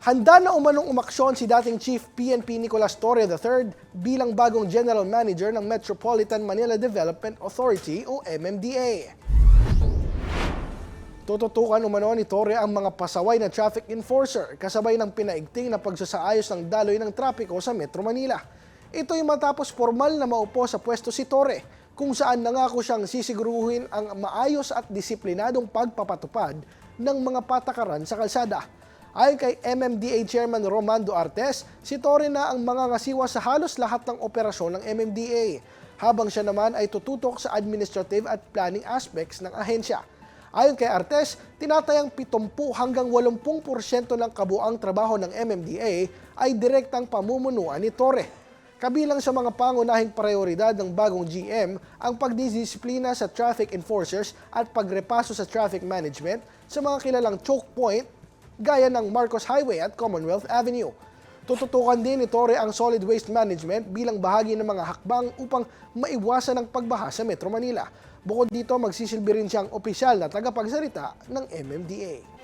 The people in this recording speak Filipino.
Handa na umanong umaksyon si dating Chief PNP Nicolas Torre III bilang bagong General Manager ng Metropolitan Manila Development Authority o MMDA. Tututukan umano ni Torre ang mga pasaway na traffic enforcer kasabay ng pinaigting na pagsasaayos ng daloy ng trapiko sa Metro Manila. Ito'y matapos formal na maupo sa pwesto si Torre, kung saan nangako siyang sisiguruhin ang maayos at disiplinadong pagpapatupad ng mga patakaran sa kalsada. Ayon kay MMDA Chairman Romando Artes, si Torre na ang mga ngasiwa sa halos lahat ng operasyon ng MMDA, habang siya naman ay tututok sa administrative at planning aspects ng ahensya. Ayon kay Artes, tinatayang 70 hanggang 80% ng kabuang trabaho ng MMDA ay direktang pamumunuan ni Torre. Kabilang sa mga pangunahing prioridad ng bagong GM ang pagdidisiplina sa traffic enforcers at pagrepaso sa traffic management sa mga kilalang choke point gaya ng Marcos Highway at Commonwealth Avenue. Tututukan din ni Torre ang solid waste management bilang bahagi ng mga hakbang upang maiwasan ang pagbaha sa Metro Manila. Bukod dito, magsisilbi rin siyang opisyal na tagapagsalita ng MMDA.